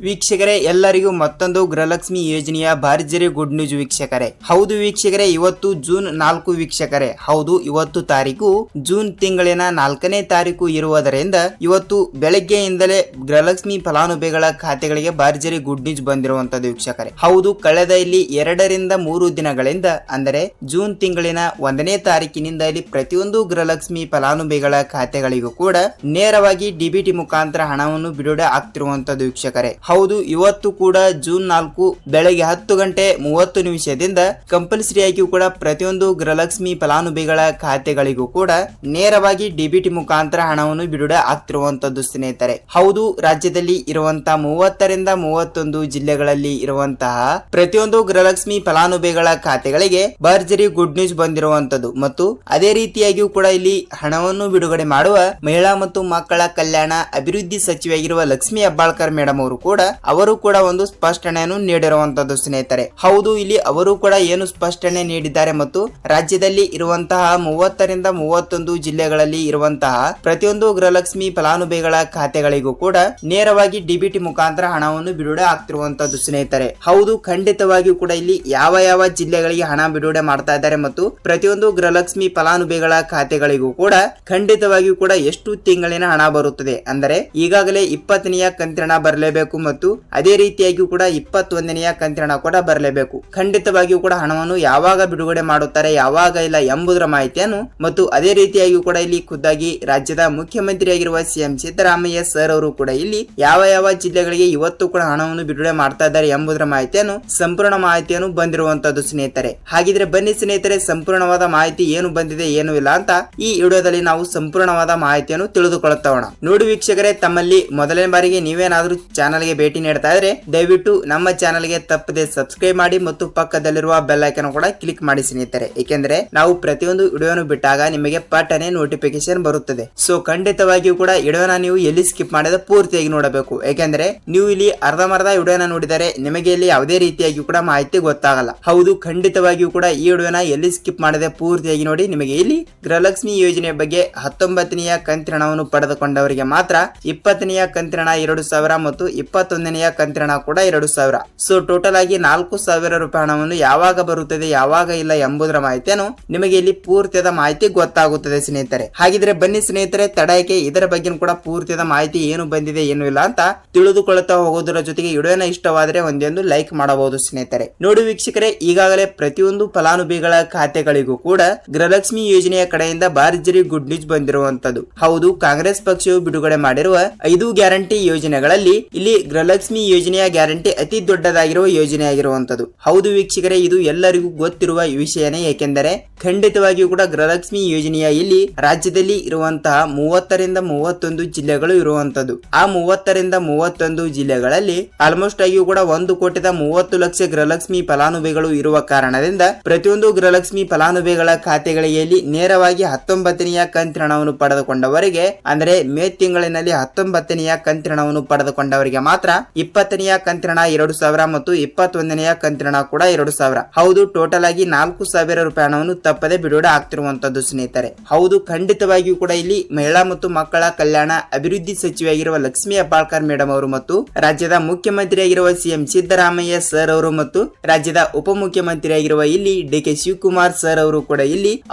ವೀಕ್ಷಕರೇ, ಎಲ್ಲರಿಗೂ ಮತ್ತೊಂದು ಗೃಹಲಕ್ಷ್ಮಿ ಯೋಜನೆಯ ಭರ್ಜರಿ ಗುಡ್ ನ್ಯೂಸ್ ವೀಕ್ಷಕರೇ. ಹೌದು ವೀಕ್ಷಕರೇ, ಇವತ್ತು ಜೂನ್ 4 ವೀಕ್ಷಕರೇ. ಹೌದು, ಇವತ್ತು ತಾರೀಕು ಜೂನ್ ತಿಂಗಳಿನ 4ನೇ ತಾರೀಕು ಇರುವುದರಿಂದ ಇವತ್ತು ಬೆಳಗ್ಗೆಯಿಂದಲೇ ಗೃಹಲಕ್ಷ್ಮಿ ಫಲಾನುಭವಿಗಳ ಖಾತೆಗಳಿಗೆ ಭರ್ಜರಿ ಗುಡ್ ನ್ಯೂಸ್ ಬಂದಿರುವಂತದ್ದು ವೀಕ್ಷಕರೇ. ಹೌದು, ಕಳೆದ ಇಲ್ಲಿ 2 ರಿಂದ 3 ದಿನಗಳಿಂದ ಅಂದರೆ ಜೂನ್ ತಿಂಗಳಿನ 1ನೇ ತಾರೀಕಿನಿಂದ ಇಲ್ಲಿ ಪ್ರತಿಯೊಂದು ಗೃಹಲಕ್ಷ್ಮಿ ಫಲಾನುಭವಿಗಳ ಖಾತೆಗಳಿಗೂ ಕೂಡ ನೇರವಾಗಿ ಡಿಬಿಟಿ ಮುಖಾಂತರ ಹಣವನ್ನು ಬಿಡುಗಡೆ ಆಗ್ತಿರುವಂತದ್ದು ವೀಕ್ಷಕರೇ. ಹೌದು, ಇವತ್ತು ಕೂಡ ಜೂನ್ 4 ಬೆಳಗ್ಗೆ 10 ಗಂಟೆ 30 ನಿಮಿಷದಿಂದ ಕಂಪಲ್ಸರಿಯಾಗಿ ಕೂಡ ಪ್ರತಿಯೊಂದು ಗೃಹಲಕ್ಷ್ಮಿ ಫಲಾನುಭವಿಗಳ ಖಾತೆಗಳಿಗೂ ಕೂಡ ನೇರವಾಗಿ ಡಿಬಿಟಿ ಮುಖಾಂತರ ಹಣವನ್ನು ಬಿಡುಗಡೆ ಆಗ್ತಿರುವಂತದ್ದು ಸ್ನೇಹಿತರೆ. ಹೌದು, ರಾಜ್ಯದಲ್ಲಿ ಇರುವಂತಹ 30 ರಿಂದ 31 ಜಿಲ್ಲೆಗಳಲ್ಲಿ ಇರುವಂತಹ ಪ್ರತಿಯೊಂದು ಗೃಹಲಕ್ಷ್ಮಿ ಫಲಾನುಭವಿಗಳ ಖಾತೆಗಳಿಗೆ ಭರ್ಜರಿ ಗುಡ್ ನ್ಯೂಸ್ ಬಂದಿರುವಂತದ್ದು ಮತ್ತು ಅದೇ ರೀತಿಯಾಗಿಯೂ ಕೂಡ ಇಲ್ಲಿ ಹಣವನ್ನು ಬಿಡುಗಡೆ ಮಾಡುವ ಮಹಿಳಾ ಮತ್ತು ಮಕ್ಕಳ ಕಲ್ಯಾಣ ಅಭಿವೃದ್ಧಿ ಸಚಿವೆಯಾಗಿರುವ ಲಕ್ಷ್ಮಿ ಹೆಬ್ಬಾಳ್ಕರ್ ಮೇಡಮ್ ಅವರು ಕೂಡ ಒಂದು ಸ್ಪಷ್ಟನೆಯನ್ನು ನೀಡಿರುವಂತದ್ದು ಸ್ನೇಹಿತರೆ. ಹೌದು, ಇಲ್ಲಿ ಅವರು ಕೂಡ ಏನು ಸ್ಪಷ್ಟನೆ ನೀಡಿದ್ದಾರೆ ಮತ್ತು ರಾಜ್ಯದಲ್ಲಿ ಇರುವಂತಹ 30 ರಿಂದ 31 ಜಿಲ್ಲೆಗಳಲ್ಲಿ ಇರುವಂತಹ ಪ್ರತಿಯೊಂದು ಗೃಹಲಕ್ಷ್ಮಿ ಫಲಾನುಭವಿಗಳ ಖಾತೆಗಳಿಗೂ ಕೂಡ ನೇರವಾಗಿ ಡಿಬಿಟಿ ಮುಖಾಂತರ ಹಣವನ್ನು ಬಿಡುಗಡೆ ಆಗ್ತಿರುವಂತದ್ದು ಸ್ನೇಹಿತರೆ. ಹೌದು, ಖಂಡಿತವಾಗಿಯೂ ಕೂಡ ಇಲ್ಲಿ ಯಾವ ಯಾವ ಜಿಲ್ಲೆಗಳಿಗೆ ಹಣ ಬಿಡುಗಡೆ ಮಾಡ್ತಾ ಇದ್ದಾರೆ ಮತ್ತು ಪ್ರತಿಯೊಂದು ಗೃಹಲಕ್ಷ್ಮಿ ಫಲಾನುಭವಿಗಳ ಖಾತೆಗಳಿಗೂ ಕೂಡ ಖಂಡಿತವಾಗಿಯೂ ಕೂಡ ಎಷ್ಟು ತಿಂಗಳಿನ ಹಣ ಬರುತ್ತದೆ ಅಂದರೆ ಈಗಾಗಲೇ 20ನೇ ಕಂತಿನ ಹಣ ಬರಲೇಬೇಕು ಮತ್ತು ಅದೇ ರೀತಿಯಾಗಿಯೂ ಕೂಡ 21ನೇ ಕಂತಿನ ಹಣ ಕೂಡ ಬರಲೇಬೇಕು. ಖಂಡಿತವಾಗಿಯೂ ಕೂಡ ಹಣವನ್ನು ಯಾವಾಗ ಬಿಡುಗಡೆ ಮಾಡುತ್ತಾರೆ ಯಾವಾಗ ಇಲ್ಲ ಎಂಬುದರ ಮಾಹಿತಿಯನ್ನು ಮತ್ತು ಅದೇ ರೀತಿಯಾಗಿಯೂ ಕೂಡ ಇಲ್ಲಿ ಖುದ್ದಾಗಿ ರಾಜ್ಯದ ಮುಖ್ಯಮಂತ್ರಿಯಾಗಿರುವ ಸಿಎಂ ಸಿದ್ದರಾಮಯ್ಯ ಸರ್ ಅವರು ಕೂಡ ಇಲ್ಲಿ ಯಾವ ಯಾವ ಜಿಲ್ಲೆಗಳಿಗೆ ಇವತ್ತು ಕೂಡ ಹಣವನ್ನು ಬಿಡುಗಡೆ ಮಾಡ್ತಾ ಇದ್ದಾರೆ ಎಂಬುದರ ಮಾಹಿತಿಯನ್ನು ಸಂಪೂರ್ಣ ಮಾಹಿತಿಯನ್ನು ಬಂದಿರುವಂತದ್ದು ಸ್ನೇಹಿತರೆ. ಹಾಗಿದ್ರೆ ಬನ್ನಿ ಸ್ನೇಹಿತರೆ, ಸಂಪೂರ್ಣವಾದ ಮಾಹಿತಿ ಏನು ಬಂದಿದೆ ಏನು ಇಲ್ಲ ಅಂತ ಈ ವಿಡಿಯೋದಲ್ಲಿ ನಾವು ಸಂಪೂರ್ಣವಾದ ಮಾಹಿತಿಯನ್ನು ತಿಳಿದುಕೊಳ್ಳುತ್ತೋಣ. ನೋಡಿ ವೀಕ್ಷಕರೇ, ತಮ್ಮಲ್ಲಿ ಮೊದಲನೇ ಬಾರಿಗೆ ನೀವೇನಾದ್ರೂ ಚಾನಲ್ಗೆ ಭೇಟಿ ನೀಡ್ತಾ ಇದ್ರೆ ದಯವಿಟ್ಟು ನಮ್ಮ ಚಾನಲ್ಗೆ ತಪ್ಪದೆ ಸಬ್ಸ್ಕ್ರೈಬ್ ಮಾಡಿ ಮತ್ತು ಪಕ್ಕದಲ್ಲಿರುವ ಬೆಲ್ ಐಕಾನ್ ಕೂಡ ಕ್ಲಿಕ್ ಮಾಡಿ ಸ್ನೇಹಿತರೆ. ಏಕೆಂದ್ರೆ ನಾವು ಪ್ರತಿಯೊಂದು ವಿಡಿಯೋನು ಬಿಟ್ಟಾಗ ನಿಮಗೆ ಪಟ್ಟನೆ ನೋಟಿಫಿಕೇಶನ್ ಬರುತ್ತದೆ. ಸೊ ಖಂಡಿತವಾಗಿಯೂ ಕೂಡ ವಿಡಿಯೋನ ನೀವು ಎಲ್ಲಿ ಸ್ಕಿಪ್ ಮಾಡಿದ ಪೂರ್ತಿಯಾಗಿ ನೋಡಬೇಕು. ಯಾಕೆಂದ್ರೆ ನೀವು ಇಲ್ಲಿ ಅರ್ಧಮರ್ಧ ವಿಡಿಯೋನ ನೋಡಿದರೆ ನಿಮಗೆ ಇಲ್ಲಿ ಯಾವುದೇ ರೀತಿಯಾಗಿ ಕೂಡ ಮಾಹಿತಿ ಗೊತ್ತಾಗಲ್ಲ. ಹೌದು, ಖಂಡಿತವಾಗಿಯೂ ಕೂಡ ಈ ವಿಡಿಯೋನ ಎಲ್ಲಿ ಸ್ಕಿಪ್ ಮಾಡದೆ ಪೂರ್ತಿಯಾಗಿ ನೋಡಿ. ನಿಮಗೆ ಇಲ್ಲಿ ಗೃಹಲಕ್ಷ್ಮಿ ಯೋಜನೆ ಬಗ್ಗೆ 19ನೇ ಕಂತಿನ ಹಣವನ್ನು ಪಡೆದುಕೊಂಡವರಿಗೆ ಮಾತ್ರ 20ನೇ ಕಂತಿನ ಹಣ 2,000 ಮತ್ತು 21ನೇ ಕಂತಿನ ಹಣ ಕೂಡ 2,000. ಸೊ ಟೋಟಲ್ ಆಗಿ 4,000 ರೂಪಾಯಿ ಹಣವನ್ನು ಯಾವಾಗ ಬರುತ್ತದೆ ಯಾವಾಗ ಇಲ್ಲ ಎಂಬುದರ ಮಾಹಿತಿಯನ್ನು ನಿಮಗೆ ಇಲ್ಲಿ ಪೂರ್ತಿಯಾದ ಮಾಹಿತಿ ಗೊತ್ತಾಗುತ್ತದೆ ಸ್ನೇಹಿತರೆ. ಹಾಗಿದ್ರೆ ಬನ್ನಿ ಸ್ನೇಹಿತರೆ, ತಡಕ್ಕೆ ಇದರ ಬಗ್ಗೆ ಕೂಡ ಪೂರ್ತಿಯಾದ ಮಾಹಿತಿ ಏನು ಬಂದಿದೆ ಏನು ಇಲ್ಲ ಅಂತ ತಿಳಿದುಕೊಳ್ಳುತ್ತಾ ಹೋಗೋದರ ಜೊತೆಗೆ ವಿಡಿಯೋನ ಇಷ್ಟವಾದರೆ ಒಂದೊಂದು ಲೈಕ್ ಮಾಡಬಹುದು ಸ್ನೇಹಿತರೆ. ನೋಡಿ ವೀಕ್ಷಕರೇ, ಈಗಾಗಲೇ ಪ್ರತಿಯೊಂದು ಫಲಾನುಭವಿಗಳ ಖಾತೆಗಳಿಗೂ ಕೂಡ ಗೃಹಲಕ್ಷ್ಮಿ ಯೋಜನೆಯ ಕಡೆಯಿಂದ ಭರ್ಜರಿ ಗುಡ್ ನ್ಯೂಸ್ ಬಂದಿರುವಂತದ್ದು. ಹೌದು, ಕಾಂಗ್ರೆಸ್ ಪಕ್ಷವು ಬಿಡುಗಡೆ ಮಾಡಿರುವ 5 ಗ್ಯಾರಂಟಿ ಯೋಜನೆಗಳಲ್ಲಿ ಇಲ್ಲಿ ಗೃಹಲಕ್ಷ್ಮಿ ಯೋಜನೆಯ ಗ್ಯಾರಂಟಿ ಅತಿ ದೊಡ್ಡದಾಗಿರುವ ಯೋಜನೆ ಆಗಿರುವಂತದ್ದು. ಹೌದು ವೀಕ್ಷಕರೇ, ಇದು ಎಲ್ಲರಿಗೂ ಗೊತ್ತಿರುವ ವಿಷಯನೇ. ಏಕೆಂದರೆ ಖಂಡಿತವಾಗಿಯೂ ಕೂಡ ಗೃಹಲಕ್ಷ್ಮಿ ಯೋಜನೆಯ ಇಲ್ಲಿ ರಾಜ್ಯದಲ್ಲಿ ಇರುವಂತಹ 30 ರಿಂದ 31 ಜಿಲ್ಲೆಗಳು ಇರುವಂತದ್ದು. ಆ 30 ರಿಂದ 31 ಜಿಲ್ಲೆಗಳಲ್ಲಿ ಆಲ್ಮೋಸ್ಟ್ ಆಗಿಯೂ ಕೂಡ 1,30,30,00,000 ಗೃಹಲಕ್ಷ್ಮಿ ಫಲಾನುಭವಿಗಳು ಇರುವ ಕಾರಣದಿಂದ ಪ್ರತಿಯೊಂದು ಗೃಹಲಕ್ಷ್ಮಿ ಫಲಾನುಭವಿಗಳ ಖಾತೆಗಳಿಗೆ ಇಲ್ಲಿ ನೇರವಾಗಿ 19ನೇ ಕಂತಿನ ಹಣವನ್ನು ಪಡೆದುಕೊಂಡವರಿಗೆ ಅಂದ್ರೆ ಮೇ ತಿಂಗಳಿನಲ್ಲಿ 19ನೇ ಕಂತಿನ ಹಣವನ್ನು ಪಡೆದುಕೊಂಡವರಿಗೆ ಮಾತ್ರ 20ನೇ ಕಂತಿನ ಹಣ 2,000 ಮತ್ತು 21ನೇ ಕಂತಿನ ಹಣ ಕೂಡ 2,000. ಹೌದು, ಟೋಟಲ್ ಆಗಿ 4,000 ರೂಪಾಯಿ ಹಣವನ್ನು ತಪ್ಪದೆ ಬಿಡುಗಡೆ ಆಗ್ತಿರುವಂತದ್ದು ಸ್ನೇಹಿತರೆ. ಹೌದು, ಖಂಡಿತವಾಗಿಯೂ ಕೂಡ ಇಲ್ಲಿ ಮಹಿಳಾ ಮತ್ತು ಮಕ್ಕಳ ಕಲ್ಯಾಣ ಅಭಿವೃದ್ಧಿ ಸಚಿವೆಯಾಗಿರುವ ಲಕ್ಷ್ಮಿ ಹೆಬ್ಬಾಳ್ಕರ್ ಮೇಡಮ್ ಅವರು ಮತ್ತು ರಾಜ್ಯದ ಮುಖ್ಯಮಂತ್ರಿಯಾಗಿರುವ ಸಿಎಂ ಸಿದ್ದರಾಮಯ್ಯ ಸರ್ ಅವರು ಮತ್ತು ರಾಜ್ಯದ ಉಪಮುಖ್ಯಮಂತ್ರಿಯಾಗಿರುವ ಇಲ್ಲಿ ಡಿ.ಕೆ. ಶಿವಕುಮಾರ್ ಸರ್ ಅವರು ಕೂಡ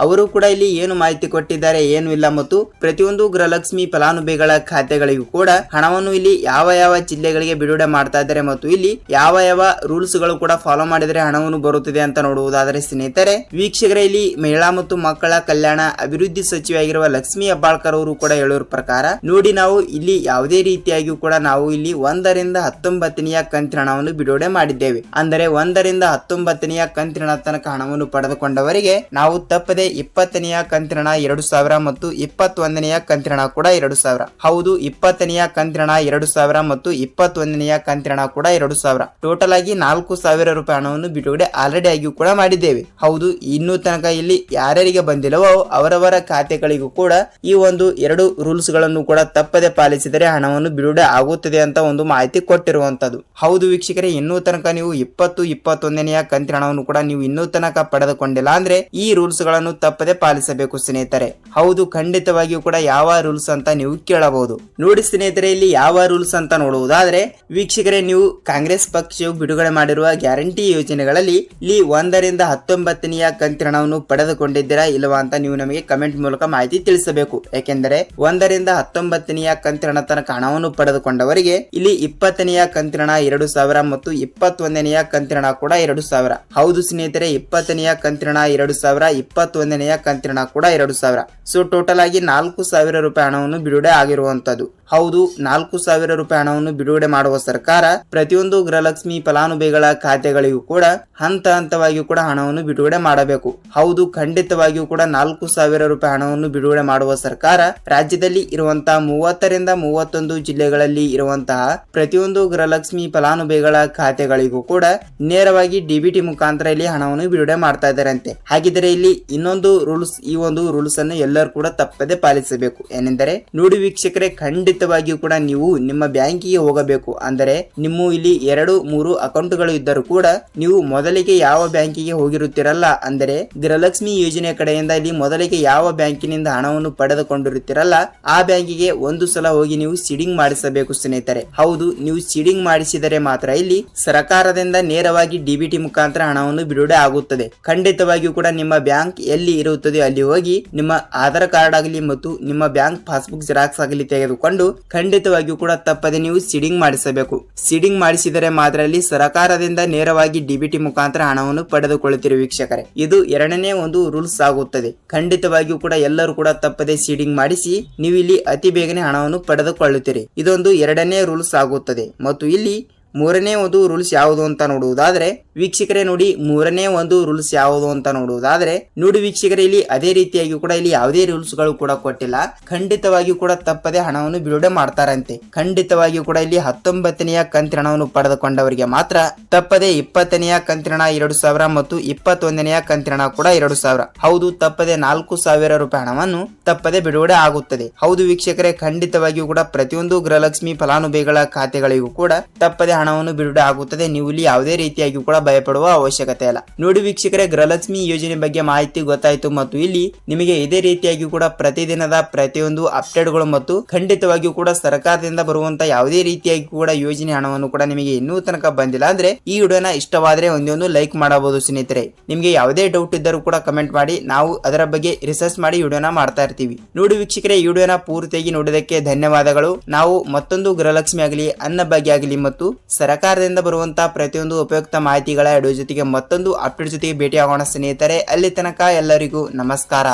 ಇಲ್ಲಿ ಏನು ಮಾಹಿತಿ ಕೊಟ್ಟಿದ್ದಾರೆ ಏನು ಇಲ್ಲ ಮತ್ತು ಪ್ರತಿಯೊಂದು ಗೃಹಲಕ್ಷ್ಮಿ ಫಲಾನುಭವಿಗಳ ಖಾತೆಗಳಿಗೂ ಕೂಡ ಹಣವನ್ನು ಇಲ್ಲಿ ಯಾವ ಯಾವ ಜಿಲ್ಲೆಗಳಿಗೆ ಬಿಡುಗಡೆ ಮಾಡ್ತಾ ಇದ್ದಾರೆ ಮತ್ತು ಇಲ್ಲಿ ಯಾವ ಯಾವ ರೂಲ್ಸ್ ಗಳು ಕೂಡ ಫಾಲೋ ಮಾಡಿದರೆ ಹಣವನ್ನು ಬರುತ್ತದೆ ಅಂತ ನೋಡುವುದಾದರೆ ಸ್ನೇಹಿತರೆ, ವೀಕ್ಷಕರೇ ಇಲ್ಲಿ ಮಹಿಳಾ ಮತ್ತು ಮಕ್ಕಳ ಕಲ್ಯಾಣ ಅಭಿವೃದ್ಧಿ ಸಚಿವೆಯಾಗಿರುವ ಲಕ್ಷ್ಮಿ ಹೆಬ್ಬಾಳ್ಕರ್ ಅವರು ಕೂಡ ಹೇಳುವ ಪ್ರಕಾರ ನೋಡಿ, ನಾವು ಇಲ್ಲಿ ಯಾವುದೇ ರೀತಿಯಾಗಿಯೂ ಕೂಡ ನಾವು ಇಲ್ಲಿ 1 ರಿಂದ 19ನೇ ಕಂತಿನ ಹಣವನ್ನು ಬಿಡುಗಡೆ ಮಾಡಿದ್ದೇವೆ. ಅಂದರೆ 1 ರಿಂದ 19ನೇ ಕಂತಿನ ತನಕ ಹಣವನ್ನು ಪಡೆದುಕೊಂಡವರಿಗೆ ನಾವು ತಪ್ಪದೆ 20ನೇ ಕಂತಿನ ಹಣ 2,000 ಮತ್ತು 21ನೇ ಕಂತಿನ ಹಣ ಕೂಡ 2,000. ಹೌದು, 20ನೇ ಕಂತಿನ ಹಣ 2,000 ಮತ್ತು 21ನೇ ಕಂತಿನ ಹಣ ಕೂಡ 2,000. ಟೋಟಲ್ ಆಗಿ 4,000 ರೂಪಾಯಿ ಹಣವನ್ನು ಬಿಡುಗಡೆ ಆಲ್ರೆಡಿ ಆಗಿಯೂ ಕೂಡ ಮಾಡಿದ್ದೇವೆ. ಹೌದು, ಇನ್ನೂ ತನಕ ಇಲ್ಲಿ ಯಾರ್ಯಾರಿಗೆ ಬಂದಿಲ್ಲವೋ ಅವರವರ ಖಾತೆಗಳಿಗೂ ಕೂಡ ಈ ಒಂದು 2 ರೂಲ್ಸ್ ಗಳನ್ನು ಕೂಡ ತಪ್ಪದೆ ಪಾಲಿಸಿದರೆ ಹಣವನ್ನು ಬಿಡುಗಡೆ ಆಗುತ್ತದೆ ಅಂತ ಒಂದು ಮಾಹಿತಿ ಕೊಟ್ಟಿರುವಂತದ್ದು. ಹೌದು ವೀಕ್ಷಕರೇ, ಇನ್ನೂ ತನಕ ನೀವು 20-21ನೇ ಕಂತಿನ ಹಣವನ್ನು ಕೂಡ ನೀವು ಇನ್ನೂ ತನಕ ಪಡೆದುಕೊಂಡಿಲ್ಲ ಅಂದ್ರೆ ಈ ರೂಲ್ಸ್ ಗಳನ್ನು ತಪ್ಪದೆ ಪಾಲಿಸಬೇಕು ಸ್ನೇಹಿತರೆ. ಹೌದು, ಖಂಡಿತವಾಗಿಯೂ ಕೂಡ ಯಾವ ರೂಲ್ಸ್ ಅಂತ ನೀವು ಕೇಳಬಹುದು. ನೋಡಿ ಸ್ನೇಹಿತರೆ, ಇಲ್ಲಿ ಯಾವ ರೂಲ್ಸ್ ಅಂತ ನೋಡುವುದಾದ್ರೆ ನೋಡುವುದಾದ್ರೆ ವೀಕ್ಷಕರೇ, ನೀವು ಕಾಂಗ್ರೆಸ್ ಪಕ್ಷವು ಬಿಡುಗಡೆ ಮಾಡಿರುವ ಗ್ಯಾರಂಟಿ ಯೋಜನೆಗಳಲ್ಲಿ ಇಲ್ಲಿ 1ರಿಂದ 19ನೆಯ ಕಂತಿನ ಹಣವನ್ನು ಪಡೆದುಕೊಂಡಿದ್ದೀರಾ ಇಲ್ಲವಾ ಅಂತ ನೀವು ನಮಗೆ ಕಮೆಂಟ್ ಮೂಲಕ ಮಾಹಿತಿ ತಿಳಿಸಬೇಕು. ಯಾಕೆಂದರೆ 1ರಿಂದ 19ನೆಯ ಕಂತಿನ ತನಕ ಹಣವನ್ನು ಪಡೆದುಕೊಂಡವರಿಗೆ ಇಲ್ಲಿ 20ನೆಯ ಕಂತಿನ 2,000 ಮತ್ತು 21ನೆಯ ಕಂತಿನ ಕೂಡ 2,000. ಹೌದು ಸ್ನೇಹಿತರೆ, 20ನೆಯ ಕಂತಿನ 2,000, 21ನೆಯ ಕಂತಿನ ಕೂಡ 2,000. ಸೊ ಟೋಟಲ್ ಆಗಿ 4,000 ರೂಪಾಯಿ ಹಣವನ್ನು ಬಿಡುಗಡೆ ಆಗಿರುವಂತದ್ದು. ಹೌದು, 4,000 ರೂಪಾಯಿ ಹಣವನ್ನು ಬಿಡುಗಡೆ ಮಾಡುವ ಸರ್ಕಾರ ಪ್ರತಿಯೊಂದು ಗೃಹಲಕ್ಷ್ಮಿ ಫಲಾನುಭವಿಗಳ ಖಾತೆಗಳಿಗೂ ಕೂಡ ಹಂತ ಹಂತವಾಗಿಯೂ ಕೂಡ ಹಣವನ್ನು ಬಿಡುಗಡೆ ಮಾಡಬೇಕು. ಹೌದು, ಖಂಡಿತವಾಗಿಯೂ ಕೂಡ 4,000 ರೂಪಾಯಿ ಹಣವನ್ನು ಬಿಡುಗಡೆ ಮಾಡುವ ಸರ್ಕಾರ ರಾಜ್ಯದಲ್ಲಿ ಇರುವಂತಹ 30ರಿಂದ 31 ಜಿಲ್ಲೆಗಳಲ್ಲಿ ಇರುವಂತಹ ಪ್ರತಿಯೊಂದು ಗೃಹಲಕ್ಷ್ಮಿ ಫಲಾನುಭವಿಗಳ ಖಾತೆಗಳಿಗೂ ಕೂಡ ನೇರವಾಗಿ ಡಿಬಿಟಿ ಮುಖಾಂತರ ಇಲ್ಲಿ ಹಣವನ್ನು ಬಿಡುಗಡೆ ಮಾಡ್ತಾ ಇದ್ದಾರಂತೆ. ಹಾಗಿದ್ರೆ ಇಲ್ಲಿ ಇನ್ನೊಂದು ರೂಲ್ಸ್, ಈ ಒಂದು ರೂಲ್ಸ್ ಅನ್ನು ಎಲ್ಲರೂ ಕೂಡ ತಪ್ಪದೆ ಪಾಲಿಸಬೇಕು. ಏನೆಂದರೆ ನೋಡಿ ವೀಕ್ಷಕರೇ, ಖಂಡಿತವಾಗಿಯೂ ಕೂಡ ನೀವು ನಿಮ್ಮ ಬ್ಯಾಂಕಿಗೆ ಹೋಗಬೇಕು. ಅಂದರೆ ನಿಮ್ಮ ಇಲ್ಲಿ 2-3 ಅಕೌಂಟ್ಗಳು ಇದ್ದರೂ ಕೂಡ ನೀವು ಮೊದಲಿಗೆ ಯಾವ ಬ್ಯಾಂಕಿಗೆ ಹೋಗಿರುತ್ತೀರಲ್ಲ, ಅಂದರೆ ಗೃಹಲಕ್ಷ್ಮಿ ಯೋಜನೆ ಕಡೆಯಿಂದ ಇಲ್ಲಿ ಮೊದಲಿಗೆ ಯಾವ ಬ್ಯಾಂಕಿನಿಂದ ಹಣವನ್ನು ಪಡೆದುಕೊಂಡಿರುತ್ತೀರಲ್ಲ ಆ ಬ್ಯಾಂಕಿಗೆ ಒಂದು ಸಲ ಹೋಗಿ ನೀವು ಸೀಡಿಂಗ್ ಮಾಡಿಸಬೇಕು ಸ್ನೇಹಿತರೆ. ಹೌದು, ನೀವು ಸೀಡಿಂಗ್ ಮಾಡಿಸಿದರೆ ಮಾತ್ರ ಇಲ್ಲಿ ಸರ್ಕಾರದಿಂದ ನೇರವಾಗಿ ಡಿಬಿಟಿ ಮುಖಾಂತರ ಹಣವನ್ನು ಬಿಡುಗಡೆ ಆಗುತ್ತದೆ. ಖಂಡಿತವಾಗಿಯೂ ಕೂಡ ನಿಮ್ಮ ಬ್ಯಾಂಕ್ ಎಲ್ಲಿ ಇರುತ್ತದೆ ಅಲ್ಲಿ ಹೋಗಿ ನಿಮ್ಮ ಆಧಾರ್ ಕಾರ್ಡ್ ಆಗಲಿ ಮತ್ತು ನಿಮ್ಮ ಬ್ಯಾಂಕ್ ಪಾಸ್ಬುಕ್ ಜೆರಾಕ್ಸ್ ಆಗಲಿ ತೆಗೆದುಕೊಂಡು ಖಂಡಿತವಾಗಿಯೂ ಕೂಡ ತಪ್ಪದೆ ನೀವು ಸೀಡಿಂಗ್ ಮಾಡಿಸಬೇಕು. ಸೀಡಿಂಗ್ ಮಾಡಿಸಿದರೆ ಮಾತ್ರ ಇಲ್ಲಿ ಸರ್ಕಾರದಿಂದ ನೇರವಾಗಿ ಡಿಬಿಟಿ ಮುಖಾಂತರ ಹಣವನ್ನು ಪಡೆದುಕೊಳ್ಳುತ್ತೀರಿ ವೀಕ್ಷಕರೇ. ಇದು 2ನೇ ಒಂದು ರೂಲ್ಸ್ ಆಗುತ್ತದೆ. ಖಂಡಿತವಾಗಿಯೂ ಕೂಡ ಎಲ್ಲರೂ ಕೂಡ ತಪ್ಪದೆ ಸೀಡಿಂಗ್ ಮಾಡಿಸಿ ನೀವು ಇಲ್ಲಿ ಅತಿ ಬೇಗನೆ ಹಣವನ್ನು ಪಡೆದುಕೊಳ್ಳುತ್ತೀರಿ. ಇದೊಂದು 2ನೇ ರೂಲ್ಸ್ ಆಗುತ್ತದೆ. ಮತ್ತು ಇಲ್ಲಿ 3ನೇ ಒಂದು ರೂಲ್ಸ್ ಯಾವುದು ಅಂತ ನೋಡುವುದಾದ್ರೆ ವೀಕ್ಷಕರೇ, ನೋಡಿ 3ನೇ ಒಂದು ರೂಲ್ಸ್ ಯಾವುದು ಅಂತ ನೋಡುವುದಾದ್ರೆ ನೋಡಿ ವೀಕ್ಷಕರೇ, ಇಲ್ಲಿ ಅದೇ ರೀತಿಯಾಗಿ ಕೂಡ ಇಲ್ಲಿ ಯಾವುದೇ ರೂಲ್ಸ್ ಗಳು ಕೂಡ ಕೊಟ್ಟಿಲ್ಲ. ಖಂಡಿತವಾಗಿಯೂ ಕೂಡ ತಪ್ಪದೆ ಹಣವನ್ನು ಬಿಡುಗಡೆ ಮಾಡ್ತಾರಂತೆ. ಖಂಡಿತವಾಗಿಯೂ ಕೂಡ ಇಲ್ಲಿ 19ನೆಯ ಕಂತಿನ ಹಣವನ್ನು ಪಡೆದುಕೊಂಡವರಿಗೆ ಮಾತ್ರ ತಪ್ಪದೆ 20ನೆಯ ಕಂತಿನ 2,000 ಮತ್ತು 21ನೆಯ ಕಂತಿನ ಕೂಡ 2,000. ಹೌದು, ತಪ್ಪದೆ 4,000 ರೂಪಾಯಿ ಹಣವನ್ನು ತಪ್ಪದೆ ಬಿಡುಗಡೆ ಆಗುತ್ತದೆ. ಹೌದು ವೀಕ್ಷಕರೇ, ಖಂಡಿತವಾಗಿಯೂ ಕೂಡ ಪ್ರತಿಯೊಂದು ಗೃಹಲಕ್ಷ್ಮಿ ಫಲಾನುಭವಿಗಳ ಖಾತೆಗಳಿಗೂ ಕೂಡ ತಪ್ಪದೆ ಹಣವನ್ನು ಬಿಡುಗಡೆ ಆಗುತ್ತದೆ. ನೀವು ಇಲ್ಲಿ ಯಾವುದೇ ರೀತಿಯಾಗಿ ಕೂಡ ಭಯಪಡುವ ಅವಶ್ಯಕತೆ ಇಲ್ಲ. ನೋಡಿ ವೀಕ್ಷಕರೇ, ಗೃಹಲಕ್ಷ್ಮಿ ಯೋಜನೆ ಬಗ್ಗೆ ಮಾಹಿತಿ ಗೊತ್ತಾಯಿತು. ಮತ್ತು ಇಲ್ಲಿ ನಿಮಗೆ ಇದೇ ರೀತಿಯಾಗಿ ಕೂಡ ಪ್ರತಿದಿನದ ಪ್ರತಿಯೊಂದು ಅಪ್ಡೇಟ್ಗಳು ಮತ್ತು ಖಂಡಿತವಾಗಿಯೂ ಕೂಡ ಸರ್ಕಾರದಿಂದ ಬರುವಂತಹ ಯಾವುದೇ ರೀತಿಯಾಗಿ ಕೂಡ ಯೋಜನೆ ಹಣವನ್ನು ಕೂಡ ನಿಮಗೆ ಇನ್ನೂ ತನಕ ಬಂದಿಲ್ಲ ಅಂದ್ರೆ ಈ ವಿಡಿಯೋನ ಇಷ್ಟವಾದ್ರೆ ಒಂದೊಂದು ಲೈಕ್ ಮಾಡಬಹುದು ಸ್ನೇಹಿತರೆ. ನಿಮಗೆ ಯಾವುದೇ ಡೌಟ್ ಇದ್ದರೂ ಕೂಡ ಕಮೆಂಟ್ ಮಾಡಿ, ನಾವು ಅದರ ಬಗ್ಗೆ ರಿಸರ್ಚ್ ಮಾಡಿ ವಿಡಿಯೋನ ಮಾಡ್ತಾ ಇರ್ತೀವಿ. ನೋಡಿ ವೀಕ್ಷಕರೇ, ಈ ವಿಡಿಯೋನ ಪೂರ್ತಿಯಾಗಿ ನೋಡೋದಕ್ಕೆ ಧನ್ಯವಾದಗಳು. ನಾವು ಮತ್ತೊಂದು ಗೃಹಲಕ್ಷ್ಮಿ ಆಗಲಿ, ಅನ್ನ ಬಗ್ಗೆ ಆಗಲಿ ಮತ್ತು ಸರ್ಕಾರದಿಂದ ಬರುವಂತಹ ಪ್ರತಿಯೊಂದು ಉಪಯುಕ್ತ ಮಾಹಿತಿಗಳ ವಿಡಿಯೋ ಜೊತೆಗೆ ಮತ್ತೊಂದು ಅಪ್ಡೇಟ್ ಜೊತೆಗೆ ಭೇಟಿ ಆಗೋಣ ಸ್ನೇಹಿತರೆ. ಅಲ್ಲಿ ತನಕ ಎಲ್ಲರಿಗೂ ನಮಸ್ಕಾರ.